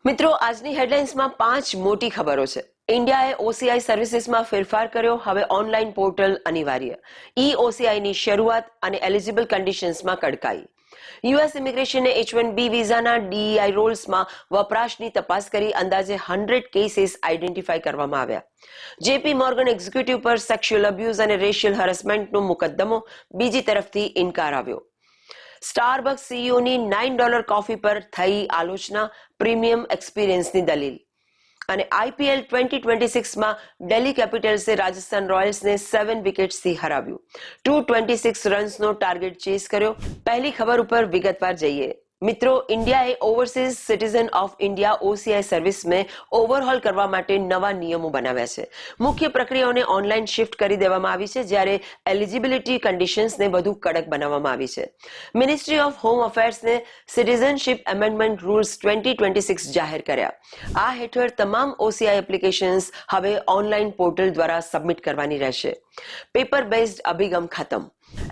મિત્રો, આજની હેડલાઇન્સમાં 5 મોટી ખબરો છે. ઇન્ડિયાએ ઓસીઆઈ સર્વિસીસમાં ફેરફાર કર્યો, હવે ઓનલાઈન પોર્ટલ અનિવાર્ય. ઓસીઆઈની શરૂઆત અને એલિજિબલ કન્ડિશન્સમાં કડકાઈ. યુએસ ઇમિગ્રેશને H1B વિઝાના DEI રોલ્સમાં વપરાશની તપાસ કરી અંદાજે 100 કેસીસ આઈડેન્ટિફાઈ કરવામાં આવ્યા. જેપી મોર્ગન એક્ઝિક્યુટિવ પર સેક્સ્યુઅલ અબ્યુઝ અને રેશિયલ હરેસમેન્ટનો મુકદ્દમો, બીજી તરફથી ઇનકાર આવ્યો. સ્ટારબક્સ સીઈઓની $9 કોફી પર થઈ આલોચના, પ્રીમિયમ એક્સપિરિયન્સની દલીલ. અને IPL 2026માં દિલ્હી કેપિટલ્સે રાજસ્થાન રોયલ્સને 7 વિકેટ્સથી હરાવ્યું. 226 રન્સનો ટાર્ગેટ ચેસ કર્યો. પહેલી ખબર ઉપર વિગતવાર જઈએ. મિત્રો, ઇન્ડિયાએ overseas citizen of India OCI સર્વિસને ઓવરહોલ કરવા માટે નવા નિયમો બનાવ્યા છે. મુખ્ય પ્રક્રિયાઓને ઓનલાઈન શિફ્ટ કરી દેવામાં આવી છે, જ્યારે એલિજિબિલિટી કન્ડિશન્સને વધુ કડક બનાવવામાં આવી છે. મિનિસ્ટ્રી ઓફ હોમ અફેર્સને સિટીઝનશીપ એમેન્ડમેન્ટ રૂલ્સ 2026 જાહેર કર્યા. આ હેઠળ તમામ OCI એપ્લિકેશન્સ હવે ઓનલાઈન પોર્ટલ દ્વારા સબમિટ કરવાની રહેશે. પેપર બેઝડ અભિગમ ખતમ.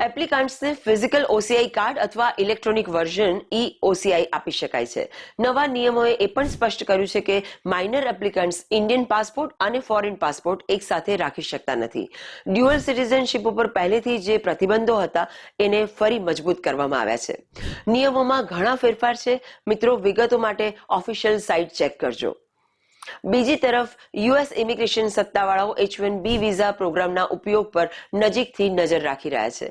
એપ્લિકન્ટ્સને ફિઝિકલ OCI કાર્ડ અથવા ઇલેક્ટ્રોનિક વર્ઝન OCI આપી શકાય છે. નવા નિયમોએ એ પણ સ્પષ્ટ કર્યું છે કે માઇનર એપ્લિકન્ટ્સ ઇન્ડિયન પાસપોર્ટ અને ફોરેન પાસપોર્ટ એક સાથે રાખી શકતા નથી. ડ્યુઅલ સિટીઝનશીપ ઉપર પહેલેથી જે પ્રતિબંધો હતા એને ફરી મજબૂત કરવામાં આવ્યા છે. નિયમોમાં ઘણા ફેરફાર છે. મિત્રો, વિગતો માટે ઓફિશિયલ સાઇટ ચેક કરજો. બીજી તરફ યુએસ ઇમિગ્રેશન સત્તાવાળાઓ H1B વિઝા પ્રોગ્રામના ઉપયોગ પર નજીકથી નજર રાખી રહ્યા છે.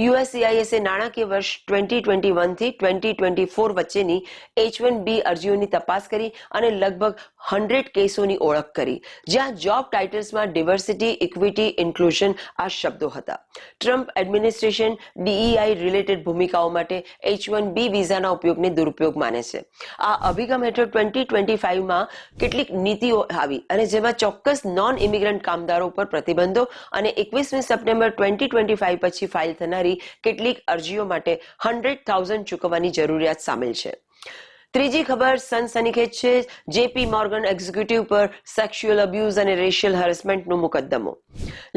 USCIS નાણાકીય વર્ષ 2021 થી 2024 વચ્ચેની H1B અરજીઓની તપાસ કરી અને લગભગ 100 કેસોની ઓળખ કરી, જ્યાં જોબ ટાઇટલ્સમાં ડિવર્સિટી, ઇક્વિટી, ઇન્ક્લુઝન આ શબ્દો હતા. ટ્રમ્પ એડમિનિસ્ટ્રેશન DEI રિલેટેડ ભૂમિકાઓ માટે H1B વિઝાના ઉપયોગને દુરુપયોગ માને છે. આ અભિગમ હેઠળ 2025માં કેટલીક નીતિઓ આવી અને જેમાં ચોક્કસ નોન ઇમિગ્રન્ટ કામદારો પર પ્રતિબંધો અને 21મી સપ્ટેમ્બર 2025 પછી ફાઇલ થનારી કેટલીક અરજીઓ માટે 100,000 ચૂકવવાની જરૂરિયાત સામેલ છે. ત્રીજી ખબર સનસનીખેજ છે. જેપી મોર્ગન એક્ઝિક્યુટિવ પર સેક્સ્યુઅલ અબ્યુઝ અને રેશિયલ હરેસમેન્ટનો મુકદ્દમો.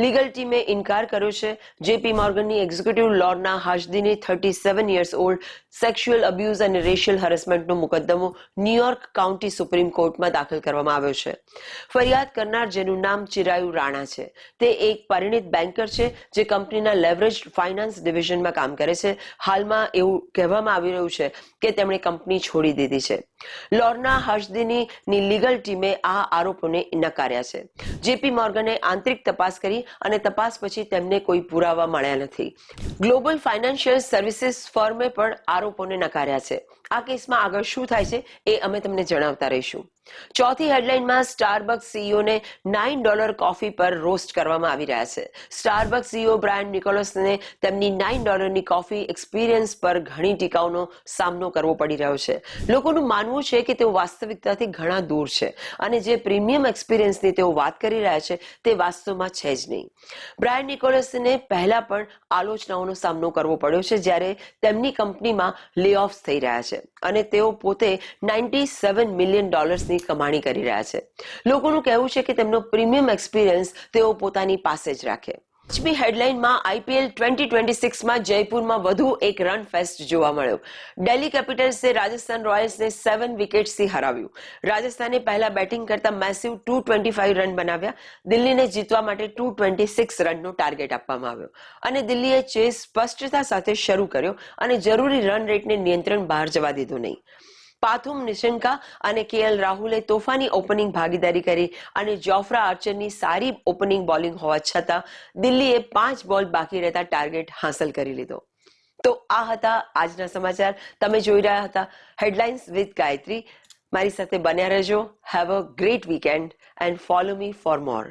લીગલ ટીમે ઇનકાર કર્યો છે. જેપી મોર્ગનની એક્ઝિક્યુટિવ લોર્ના હાશદીની 37 યર્સ ઓલ્ડ સેક્સ્યુઅલ અબ્યુઝ અને રેશિયલ હરેસમેન્ટનો મુકદ્દમો ન્યુયોર્ક કાઉન્ટી સુપ્રીમ કોર્ટમાં દાખલ કરવામાં આવ્યો છે. ફરિયાદ કરનાર, જેનું નામ ચિરાયુ રાણા છે, તે એક પરિણીત બેન્કર છે જે કંપનીના લેવરેજ્ડ ફાઇનાન્સ ડિવિઝનમાં કામ કરે છે. હાલમાં એવું કહેવામાં આવી રહ્યું છે કે તેમણે કંપની છોડી દીધી છે. લોર્ના હાશદીની લીગલ ટીમે આ આરોપોને નકાર્યા છે. જેપી મોર્ગને આંતરિક તપાસ કરી અને તપાસ પછી તેમને કોઈ પુરાવા મળ્યા નથી. ગ્લોબલ ફાઇનાન્શિયલ સર્વિસીસ ફર્મે પણ આરોપોને નકાર્યા છે. આ કેસમાં આગળ શું થાય છે એ અમે તમને જણાવતા રહીશું. ચોથી હેડલાઇનમાં સ્ટારબક્સ સીઈઓને $9 કોફી પર રોસ્ટ કરવામાં આવી રહ્યા છે. સ્ટારબક્સ સીઈઓ બ્રાયન નિકોલસને તેમની $9ની કોફી એક્સપિરિયન્સ પર ઘણી ટીકાઓનો સામનો કરવો પડી રહ્યો છે. લોકોનું માનવું છે કે તેઓ વાસ્તવિકતાથી ઘણા દૂર છે અને જે પ્રીમિયમ એક્સપિરિયન્સની તેઓ વાત કરી રહ્યા છે તે વાસ્તવમાં છે જ નહીં. બ્રાયન નિકોલસને પહેલા પણ આલોચનાઓનો સામનો કરવો પડ્યો છે, જ્યારે તેમની કંપનીમાં લેઓફ્સ થઈ રહ્યા છે અને તેઓ પોતે $97 મિલિયન કમાણી કરી રહ્યા છે. લોકોનું કહેવું છે કે તેમનો પ્રીમિયમ એક્સપિરિયન્સ તેઓ પોતાની પાસે જ રાખે. પાંચમી હેડલાઇનમાં IPL 2026માં જયપુરમાં વધુ એક રન ફેસ્ટ જોવા મળ્યો. દિલ્હી કેપિટલ્સે રાજસ્થાન રોયલ્સને 7 વિકેટ્સથી હરાવ્યું. રાજસ્થાને પહેલા બેટિંગ કરતા મેસિવ 225 રન બનાવ્યા. દિલ્હીને જીતવા માટે 226 રનનો ટાર્ગેટ આપવામાં આવ્યો અને દિલ્હીએ ચેસ સ્પષ્ટતા સાથે શરૂ કર્યો અને જરૂરી રન રેટને નિયંત્રણ બહાર જવા દીધું નહીં. પાથુમ નિશંકા અને KL રાહુલે તોફાની ઓપનિંગ ભાગીદારી કરી અને જોફ્રા આર્ચરની સારી ઓપનિંગ બોલિંગ હોવા છતાં દિલ્હીએ 5 બોલ બાકી રહેતા ટાર્ગેટ હાંસલ કરી લીધો. તો આ હતા આજના સમાચાર. તમે જોઈ રહ્યા હતા હેડલાઇન્સ વિથ ગાયત્રી. મારી સાથે બન્યા રહેજો. Have a great weekend and follow me for more.